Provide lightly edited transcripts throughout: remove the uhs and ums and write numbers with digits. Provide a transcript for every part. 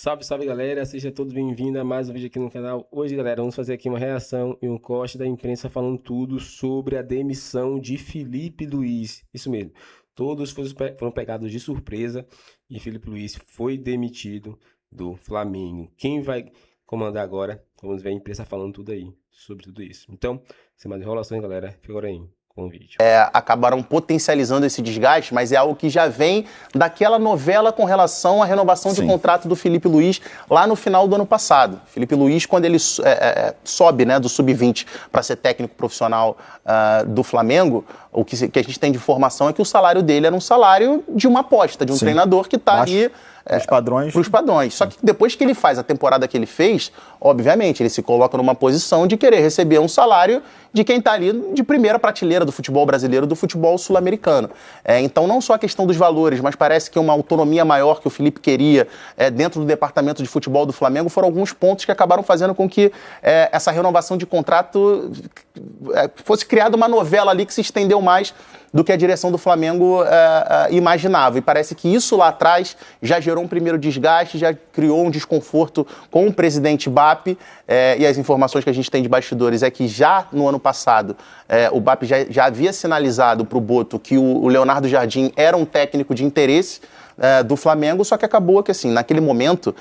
Salve, salve galera, sejam todos bem-vindos a mais um vídeo aqui no canal. Hoje, galera, vamos fazer aqui uma reação e um corte da imprensa falando tudo sobre a demissão de Filipe Luís. Isso mesmo, todos foram pegados de surpresa e Filipe Luís foi demitido do Flamengo. Quem vai comandar agora? Vamos ver a imprensa falando tudo aí, sobre tudo isso. Então, sem mais enrolações, galera, fica agora aí com o vídeo. Acabaram potencializando esse desgaste, mas é algo que já vem daquela novela com relação à renovação de contrato do Filipe Luís lá no final do ano passado. Filipe Luís, quando ele sobe, né, do sub-20 para ser técnico profissional do Flamengo, o que a gente tem de informação é que o salário dele era um salário de uma aposta, de um treinador que está ali para os padrões. Só que depois que ele faz a temporada que ele fez, obviamente, ele se coloca numa posição de querer receber um salário de quem está ali de primeira prateleira do futebol brasileiro, do futebol sul-americano. Então, não só a questão dos valores, mas parece que uma autonomia maior que o Filipe queria dentro do departamento de futebol do Flamengo foram alguns pontos que acabaram fazendo com que essa renovação de contrato fosse criada uma novela ali que se estendeu mais do que a direção do Flamengo imaginava. E parece que isso lá atrás já gerou um primeiro desgaste, já criou um desconforto com o presidente BAP, e as informações que a gente tem de bastidores é que já no ano passado o BAP já havia sinalizado para o Boto que o Leonardo Jardim era um técnico de interesse do Flamengo, só que acabou que, assim, naquele momento,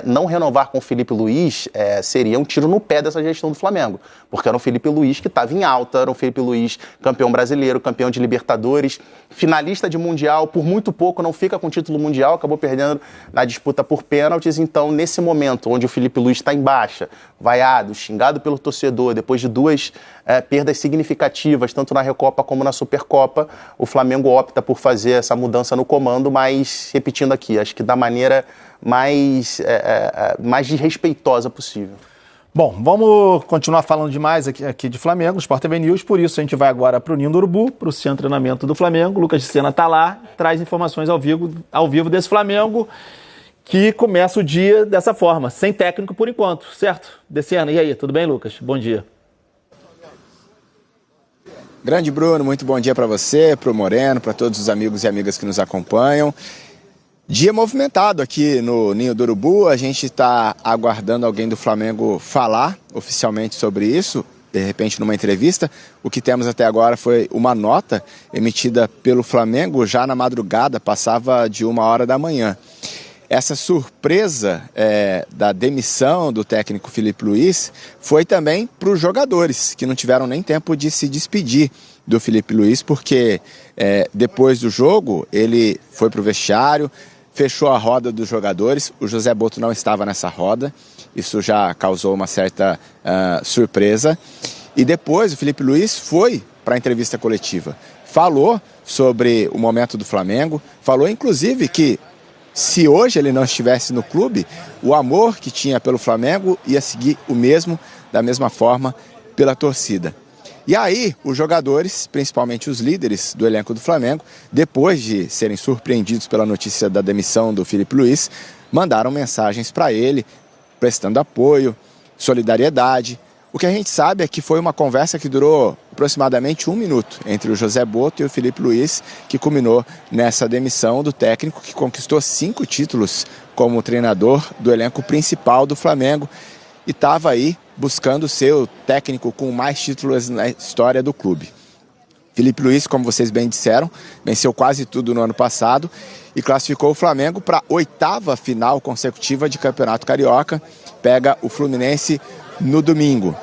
não renovar com o Filipe Luís seria um tiro no pé dessa gestão do Flamengo, porque era um Filipe Luís que estava em alta, era um Filipe Luís campeão brasileiro, campeão de Libertadores, finalista de Mundial, por muito pouco não fica com o título mundial, acabou perdendo na disputa por pênaltis. Então, nesse momento, onde o Filipe Luís está em baixa, vaiado, xingado pelo torcedor, depois de duas perdas significativas, tanto na Recopa como na Supercopa, o Flamengo opta por fazer essa mudança no comando, mas, repetindo aqui, acho que da maneira mais desrespeitosa possível. Bom, vamos continuar falando demais aqui de Flamengo, Sport TV News, por isso a gente vai agora para o Ninho do Urubu, para o centro de treinamento do Flamengo. Lucas de Sena está lá, traz informações ao vivo desse Flamengo, que começa o dia dessa forma, sem técnico por enquanto, certo? De Sena, e aí, tudo bem, Lucas? Bom dia. Grande Bruno, muito bom dia para você, para o Moreno, para todos os amigos e amigas que nos acompanham. Dia movimentado aqui no Ninho do Urubu, a gente está aguardando alguém do Flamengo falar oficialmente sobre isso, de repente numa entrevista. O que temos até agora foi uma nota emitida pelo Flamengo já na madrugada, passava de 1h da manhã. Essa surpresa da demissão do técnico Filipe Luís foi também para os jogadores, que não tiveram nem tempo de se despedir do Filipe Luís, porque depois do jogo ele foi para o vestiário, fechou a roda dos jogadores. O José Boto não estava nessa roda, isso já causou uma certa surpresa. E depois o Filipe Luís foi para a entrevista coletiva, falou sobre o momento do Flamengo, falou inclusive que se hoje ele não estivesse no clube, o amor que tinha pelo Flamengo ia seguir da mesma forma, pela torcida. E aí, os jogadores, principalmente os líderes do elenco do Flamengo, depois de serem surpreendidos pela notícia da demissão do Filipe Luís, mandaram mensagens para ele, prestando apoio, solidariedade. O que a gente sabe é que foi uma conversa que durou aproximadamente 1 minuto entre o José Boto e o Filipe Luís, que culminou nessa demissão do técnico que conquistou 5 títulos como treinador do elenco principal do Flamengo e estava aí buscando ser o técnico com mais títulos na história do clube. Filipe Luís, como vocês bem disseram, venceu quase tudo no ano passado e classificou o Flamengo para a 8ª final consecutiva de Campeonato Carioca. Pega o Fluminense no domingo.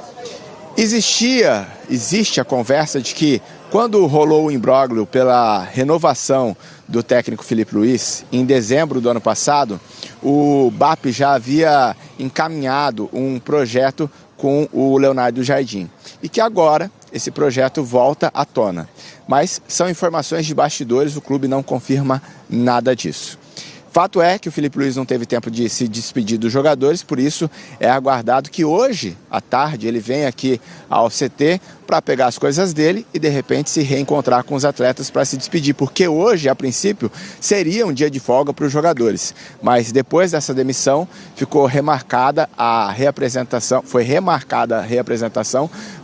Existe a conversa de que quando rolou o imbróglio pela renovação do técnico Filipe Luís, em dezembro do ano passado, o BAP já havia encaminhado um projeto com o Leonardo Jardim e que agora esse projeto volta à tona. Mas são informações de bastidores, o clube não confirma nada disso. Fato é que o Filipe Luís não teve tempo de se despedir dos jogadores, por isso é aguardado que hoje, à tarde, ele venha aqui ao CT para pegar as coisas dele e, de repente, se reencontrar com os atletas para se despedir, porque hoje, a princípio, seria um dia de folga para os jogadores. Mas depois dessa demissão, ficou remarcada a reapresentação,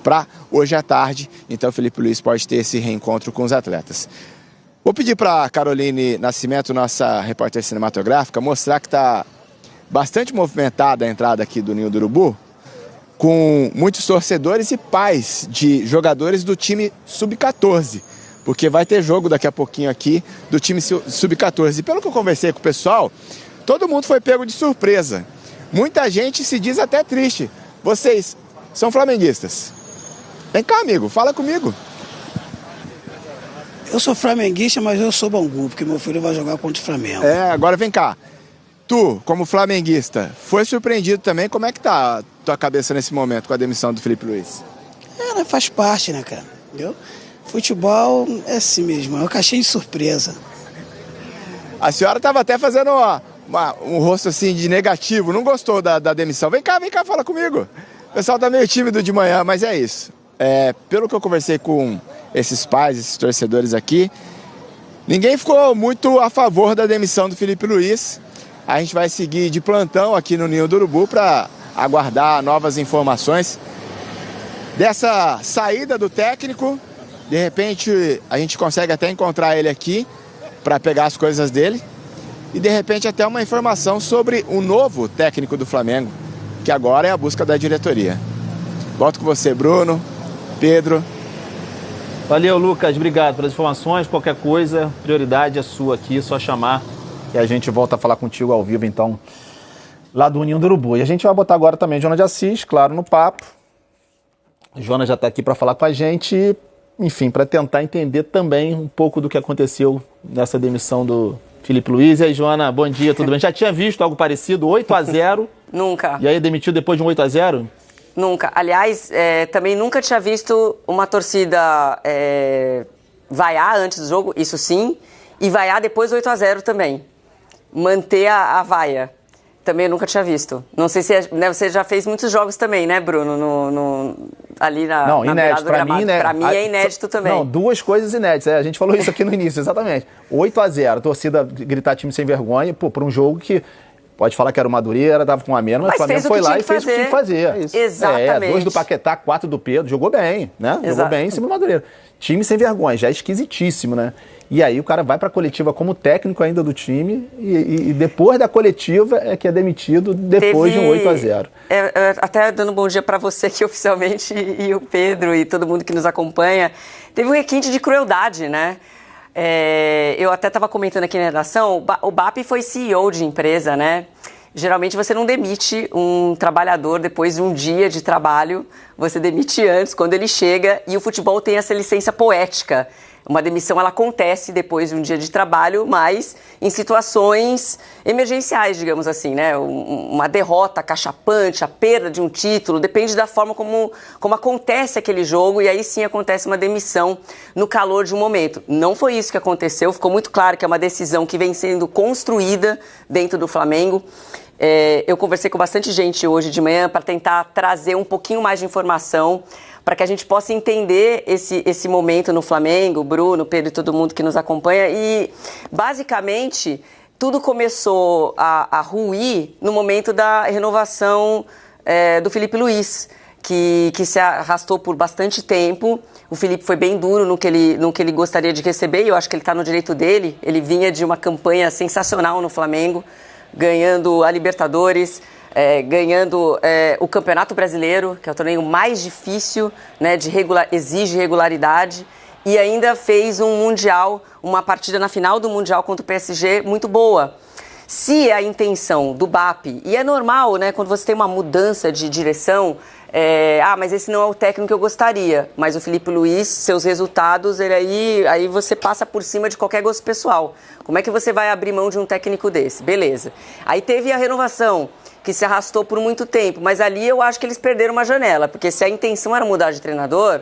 para hoje à tarde, então o Filipe Luís pode ter esse reencontro com os atletas. Vou pedir para a Caroline Nascimento, nossa repórter cinematográfica, mostrar que está bastante movimentada a entrada aqui do Ninho do Urubu, com muitos torcedores e pais de jogadores do time Sub-14, porque vai ter jogo daqui a pouquinho aqui do time Sub-14. E pelo que eu conversei com o pessoal, todo mundo foi pego de surpresa. Muita gente se diz até triste. Vocês são flamenguistas? Vem cá, amigo, fala comigo. Eu sou flamenguista, mas eu sou Bangu, porque meu filho vai jogar contra o Flamengo. Agora vem cá. Tu, como flamenguista, foi surpreendido também? Como é que tá a tua cabeça nesse momento com a demissão do Filipe Luís? Faz parte, né, cara? Entendeu? Futebol é assim mesmo, é uma caixinha de surpresa. A senhora estava até fazendo um rosto assim de negativo, não gostou da demissão. Vem cá, fala comigo. O pessoal tá meio tímido de manhã, mas é isso. Pelo que eu conversei com esses pais, esses torcedores aqui, ninguém ficou muito a favor da demissão do Filipe Luís. A gente vai seguir de plantão aqui no Ninho do Urubu para aguardar novas informações dessa saída do técnico. De repente a gente consegue até encontrar ele aqui para pegar as coisas dele. E de repente até uma informação sobre o novo técnico do Flamengo, que agora é a busca da diretoria. Volto com você, Bruno, Pedro. Valeu, Lucas. Obrigado pelas informações. Qualquer coisa, prioridade é sua aqui, só chamar e a gente volta a falar contigo ao vivo, então, lá do Ninho do Urubu. E a gente vai botar agora também Jonas de Assis, claro, no papo. O Jonas já está aqui para falar com a gente, enfim, para tentar entender também um pouco do que aconteceu nessa demissão do Filipe Luís. E aí, Joana, bom dia, tudo bem? Já tinha visto algo parecido, 8-0. Nunca. E aí demitiu depois de um 8-0? Nunca. Aliás, também nunca tinha visto uma torcida vaiar antes do jogo, isso sim, e vaiar depois do 8-0 também. Manter a vaia. Também eu nunca tinha visto. Não sei se você já fez muitos jogos também, né, Bruno? Ali na Não, na inédito. Para mim, né? Pra mim é inédito também. Não, duas coisas inéditas. A gente falou isso aqui no início, exatamente. 8-0, torcida gritar time sem vergonha, por um jogo que pode falar que era o Madureira, tava com a menos, mas o Flamengo foi lá e fez o que tinha que fazer. É isso. Exatamente. 2 do Paquetá, 4 do Pedro, jogou bem, né? Exato. Jogou bem em cima do Madureira. Time sem vergonha, já é esquisitíssimo, né? E aí o cara vai pra coletiva como técnico ainda do time e depois da coletiva é que é demitido depois de um 8-0. Até dando um bom dia pra você aqui oficialmente e o Pedro e todo mundo que nos acompanha. Teve um requinte de crueldade, né? Eu até estava comentando aqui na redação, o BAP foi CEO de empresa, né? Geralmente você não demite um trabalhador depois de um dia de trabalho, você demite antes, quando ele chega, e o futebol tem essa licença poética. Uma demissão, ela acontece depois de um dia de trabalho, mas em situações emergenciais, digamos assim, né? Uma derrota cachapante, a perda de um título, depende da forma como acontece aquele jogo, e aí sim acontece uma demissão no calor de um momento. Não foi isso que aconteceu, ficou muito claro que é uma decisão que vem sendo construída dentro do Flamengo. Eu conversei com bastante gente hoje de manhã para tentar trazer um pouquinho mais de informação para que a gente possa entender esse momento no Flamengo, Bruno, Pedro e todo mundo que nos acompanha. E, basicamente, tudo começou a ruir no momento da renovação do Filipe Luís, que se arrastou por bastante tempo. O Filipe foi bem duro no que ele gostaria de receber, e eu acho que ele está no direito dele. Ele vinha de uma campanha sensacional no Flamengo, ganhando a Libertadores, ganhando o Campeonato Brasileiro, que é o torneio mais difícil, né, exige regularidade, e ainda fez um Mundial, uma partida na final do Mundial contra o PSG muito boa. Se a intenção do BAP, e é normal, né, quando você tem uma mudança de direção, mas esse não é o técnico que eu gostaria, mas o Filipe Luís, seus resultados, aí você passa por cima de qualquer gosto pessoal. Como é que você vai abrir mão de um técnico desse? Beleza. Aí teve a renovação, que se arrastou por muito tempo, mas ali eu acho que eles perderam uma janela, porque se a intenção era mudar de treinador,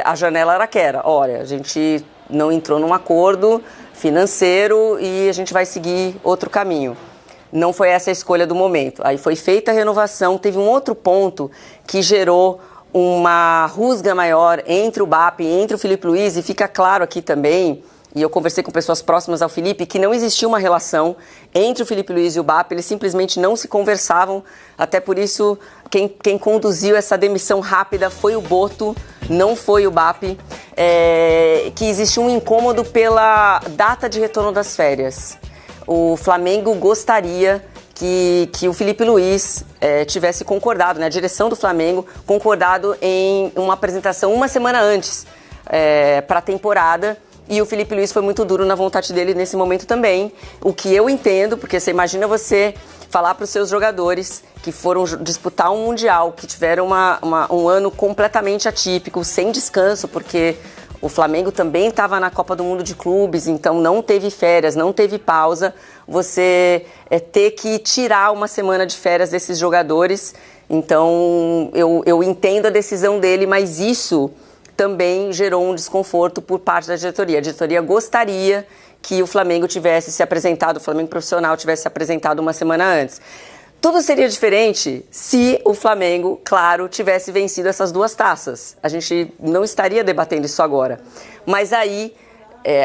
a janela era aquela. Olha, a gente não entrou num acordo financeiro e a gente vai seguir outro caminho. Não foi essa a escolha do momento. Aí foi feita a renovação, teve um outro ponto que gerou uma rusga maior entre o BAP e entre o Filipe Luís, e fica claro aqui também, e eu conversei com pessoas próximas ao Filipe, que não existia uma relação entre o Filipe Luís e o BAP, eles simplesmente não se conversavam, até por isso quem conduziu essa demissão rápida foi o Boto, não foi o BAP, que existiu um incômodo pela data de retorno das férias. O Flamengo gostaria que o Filipe Luís tivesse concordado, né, a direção do Flamengo concordado em uma apresentação uma semana antes para a temporada. E o Filipe Luís foi muito duro na vontade dele nesse momento também. O que eu entendo, porque você imagina você falar para os seus jogadores que foram disputar um Mundial, que tiveram um ano completamente atípico, sem descanso, porque o Flamengo também estava na Copa do Mundo de Clubes, então não teve férias, não teve pausa. Você ter que tirar uma semana de férias desses jogadores. Então eu entendo a decisão dele, mas isso também gerou um desconforto por parte da diretoria. A diretoria gostaria que o Flamengo tivesse se apresentado, o Flamengo profissional tivesse se apresentado uma semana antes. Tudo seria diferente se o Flamengo, claro, tivesse vencido essas 2 taças. A gente não estaria debatendo isso agora. Mas aí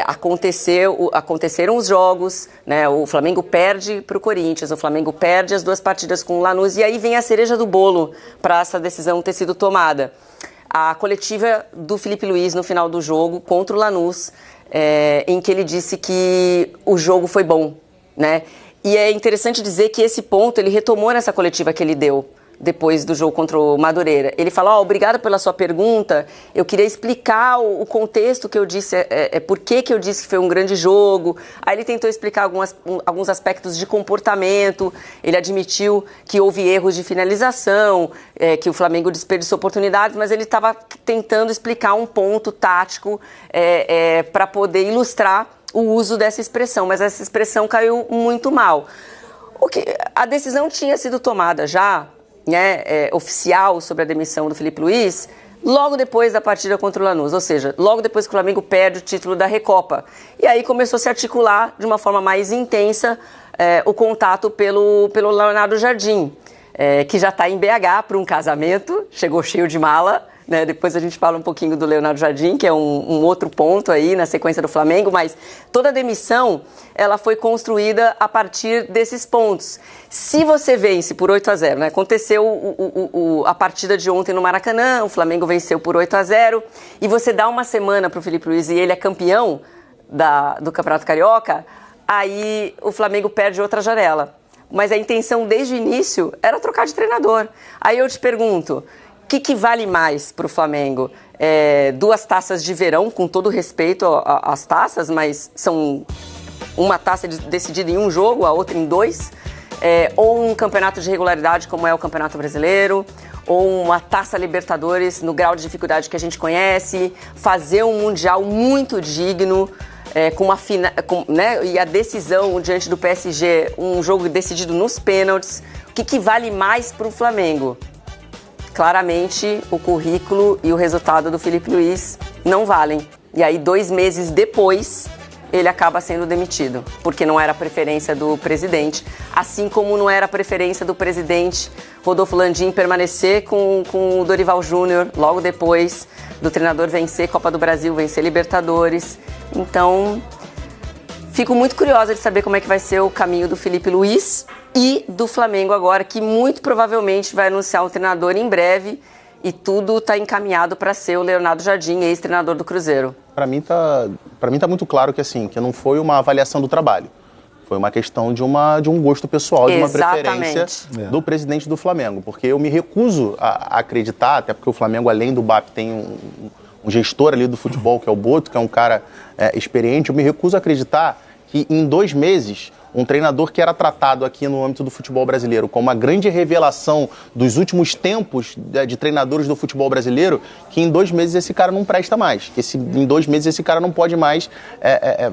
aconteceram os jogos, né? O Flamengo perde para o Corinthians, o Flamengo perde as 2 partidas com o Lanús, e aí vem a cereja do bolo para essa decisão ter sido tomada. A coletiva do Filipe Luís no final do jogo contra o Lanús, em que ele disse que o jogo foi bom, né? E é interessante dizer que esse ponto ele retomou nessa coletiva que ele deu depois do jogo contra o Madureira. Ele falou, obrigado pela sua pergunta, eu queria explicar o contexto que eu disse, por que eu disse que foi um grande jogo. Aí ele tentou explicar alguns aspectos de comportamento, ele admitiu que houve erros de finalização, que o Flamengo desperdiçou oportunidades, mas ele estava tentando explicar um ponto tático para poder ilustrar o uso dessa expressão, mas essa expressão caiu muito mal. A decisão tinha sido tomada já, né, oficial sobre a demissão do Filipe Luís, logo depois da partida contra o Lanús, ou seja, logo depois que o Flamengo perde o título da Recopa. E aí começou a se articular de uma forma mais intensa o contato pelo Leonardo Jardim, que já está em BH para um casamento, chegou cheio de mala, né? Depois a gente fala um pouquinho do Leonardo Jardim, que é um outro ponto aí na sequência do Flamengo, mas toda a demissão ela foi construída a partir desses pontos. Se você vence por 8-0, né? Aconteceu a partida de ontem no Maracanã, o Flamengo venceu por 8-0, e você dá uma semana para o Filipe Luís e ele é campeão do Campeonato Carioca, aí o Flamengo perde outra janela. Mas a intenção desde o início era trocar de treinador. Aí eu te pergunto, o que vale mais para o Flamengo? 2 taças de verão, com todo respeito às taças, mas são uma taça decidida em um jogo, a outra em 2, ou um campeonato de regularidade como é o Campeonato Brasileiro, ou uma Taça Libertadores no grau de dificuldade que a gente conhece, fazer um Mundial muito digno, né, e a decisão diante do PSG, um jogo decidido nos pênaltis. O que vale mais para o Flamengo? Claramente, o currículo e o resultado do Filipe Luís não valem. E aí, 2 meses depois, ele acaba sendo demitido, porque não era a preferência do presidente, assim como não era a preferência do presidente Rodolfo Landim permanecer com o Dorival Júnior logo depois do treinador vencer Copa do Brasil, vencer Libertadores. Então, fico muito curiosa de saber como é que vai ser o caminho do Filipe Luís e do Flamengo agora, que muito provavelmente vai anunciar um treinador em breve, e tudo está encaminhado para ser o Leonardo Jardim, ex-treinador do Cruzeiro. Para mim tá muito claro que não foi uma avaliação do trabalho. Foi uma questão de um gosto pessoal, de uma preferência do presidente do Flamengo. Porque eu me recuso a acreditar, até porque o Flamengo, além do BAP, tem um gestor ali do futebol, que é o Boto, que é um cara experiente. Eu me recuso a acreditar que em 2 meses um treinador que era tratado aqui no âmbito do futebol brasileiro como uma grande revelação dos últimos tempos de treinadores do futebol brasileiro, que em 2 meses esse cara não presta mais. Em 2 meses esse cara não pode mais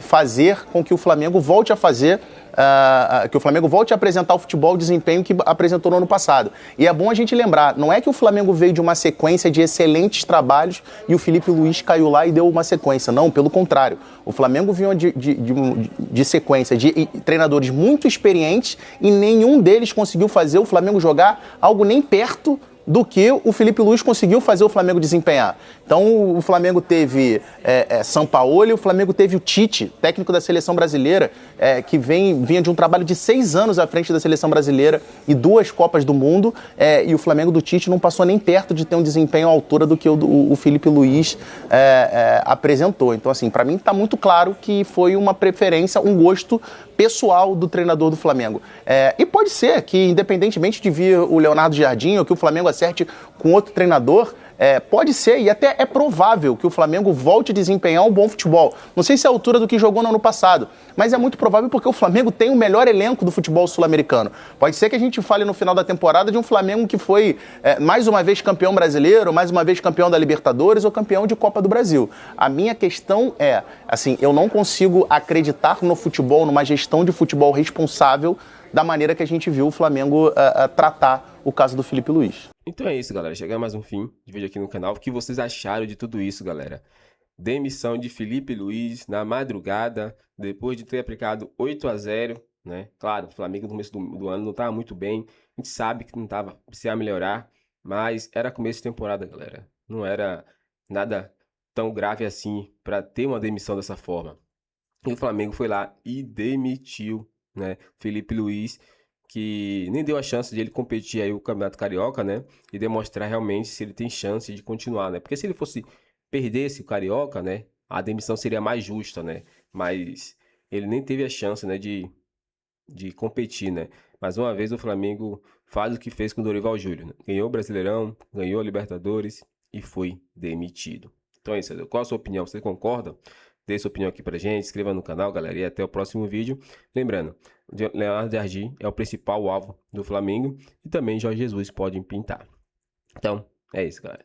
fazer com que o Flamengo volte a fazer, que o Flamengo volte a apresentar o futebol, o desempenho que apresentou no ano passado. E é bom a gente lembrar, não é que o Flamengo veio de uma sequência de excelentes trabalhos e o Filipe Luís caiu lá e deu uma sequência. Não, pelo contrário. O Flamengo vinha de sequência de treinadores muito experientes e nenhum deles conseguiu fazer o Flamengo jogar algo nem perto do que o Filipe Luís conseguiu fazer o Flamengo desempenhar. Então o Flamengo teve Sampaoli, o Flamengo teve o Tite, técnico da seleção brasileira, que vinha de um trabalho de 6 anos à frente da seleção brasileira e 2 Copas do Mundo, e o Flamengo do Tite não passou nem perto de ter um desempenho à altura do que o Felipe Luiz apresentou. Então, assim, para mim está muito claro que foi uma preferência, um gosto pessoal do treinador do Flamengo. E pode ser que, independentemente de vir o Leonardo Jardim ou que o Flamengo acerte com outro treinador, pode ser e até é provável que o Flamengo volte a desempenhar um bom futebol. Não sei se é a altura do que jogou no ano passado, mas é muito provável porque o Flamengo tem o melhor elenco do futebol sul-americano. Pode ser que a gente fale no final da temporada de um Flamengo que foi mais uma vez campeão brasileiro, mais uma vez campeão da Libertadores ou campeão de Copa do Brasil. A minha questão é, assim, eu não consigo acreditar no futebol, numa gestão de futebol responsável da maneira que a gente viu o Flamengo tratar o caso do Felipe Luiz. Então é isso, galera. Chega mais um fim de vídeo aqui no canal. O que vocês acharam de tudo isso, galera? Demissão de Felipe Luiz na madrugada, depois de ter aplicado 8-0, né? Claro, o Flamengo no começo do ano não estava muito bem. A gente sabe que não estava se a melhorar, mas era começo de temporada, galera. Não era nada tão grave assim para ter uma demissão dessa forma. E o Flamengo foi lá e demitiu, né, Felipe Luiz, que nem deu a chance de ele competir aí o Campeonato Carioca, né, e demonstrar realmente se ele tem chance de continuar, né, porque se ele fosse perdesse o Carioca, né, a demissão seria mais justa, né, mas ele nem teve a chance, né, de competir, né. Mais uma vez o Flamengo faz o que fez com o Dorival Júnior, né? Ganhou o Brasileirão, ganhou a Libertadores e foi demitido. Então é isso, qual a sua opinião? Você concorda? Dê sua opinião aqui pra gente, se inscreva no canal, galera, e até o próximo vídeo. Lembrando, Leonardo Jardim é o principal alvo do Flamengo e também Jorge Jesus pode pintar. Então, é isso, galera.